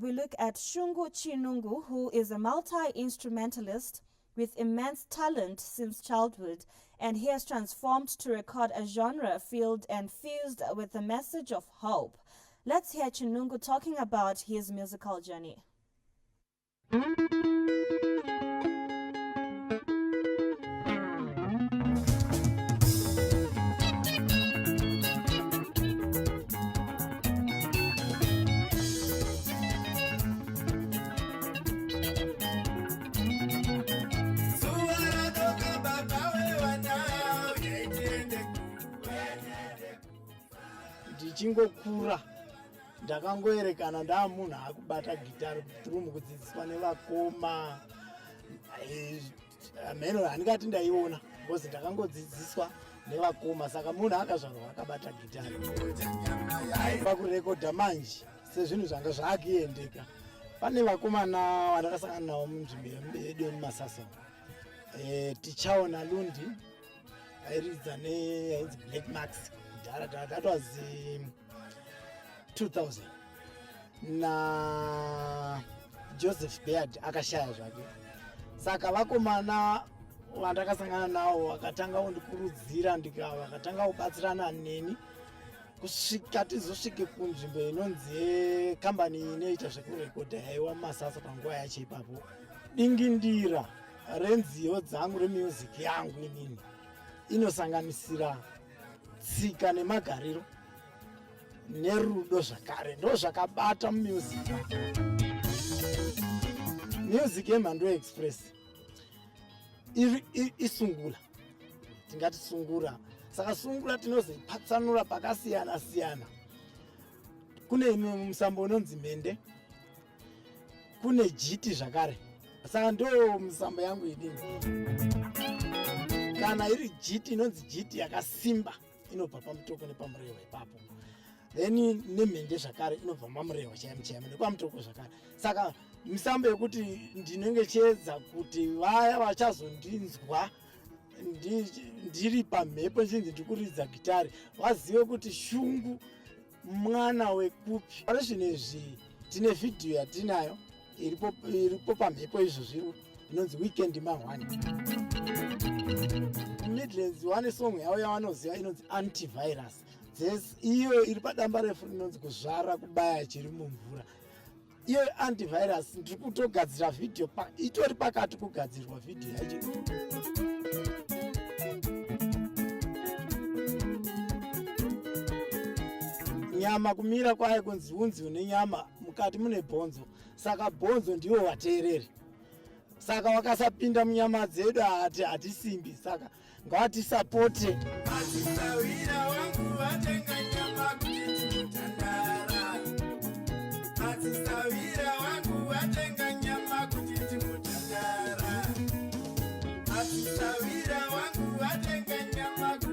We look at Shungu Chinungu, who is a multi-instrumentalist with immense talent since childhood, and he has transformed to record a genre filled and fused with the message of hope. Let's hear Chinungu talking about his musical journey. Ndichingokura ndakangoerekana ndamunhu akubata gitari through mukudzidziswa nevakoma. Mheno handingati ndaiona because ndakangodzidziswa nevakoma, saka munhu akazvarwa akabata gitari. Pakurekodha manje sezvinhu zvanga zvaakuendeka, pane vakomana vandakasangana navo munzvimbo yedu yemumasasa, tichaona Lundi airidza neyainzi Black Max. That was 2000. Na Joseph Beard akashaya zvake. Saka vakomana vandakasangana navo vakatanga kundikurudzira vakatanga kubatsirana neni kusvika tizosvike kunzvimbo inonzi kambani inoita zvekurekodha yaiwa mumasasa panguva yacho ipapo. Dingindira renziyo dzangu remusic yangu inini inosanganisira tsika nemagariro nerudo zvakare, ndo zvakabata music. Music yemhando express isungula, tingati sungura. Saka sungura tinozopatsanura pakasiyana siyana. Kune musambo unonzi mende, kune jiti zvakare. Saka ndo musambo yangu idini. Kana iri jiti inonzi jiti yakasimba inobva pamutoko nepamurewa ipapo. Then nemende zvakare inobva pamurewa chaimo nepamutoko zvakare. Saka misambo yekuti ndinenge chiedza kuti vaya vachazondinzwa ndiri pamhepo nchinzi ndikuridza gitari vazive kuti Shungu mwana wekupi. Pari zvinezvi tine vhidhiyo yatinayo iripo pamhepo izvozviro inonzi Weekend Mahwani. Midlands vane song yavo yavanoziva inonzi Antivirus. Iyo iri padamba refu inonzi kuzvara kubaya chiri mumvura. Iyo Antivirus ndiri kutogadzira vhidhiyo itori pakati kugadzirwa vhidhiyo yacho. Nyama kumira kwayo kunzi unzi une nyama, mukati mune bhonzo. Saka bhonzo ndiwo vateereri. Saka wakasapinda munyama dzedu hatisimbi, saka ngavatisapote. Matisawira wangu vatenga nyama kuti timutandara. Matisawira wangu vatenga nyama kuti timutandara. Matisawira wangu vatenga nyama kuti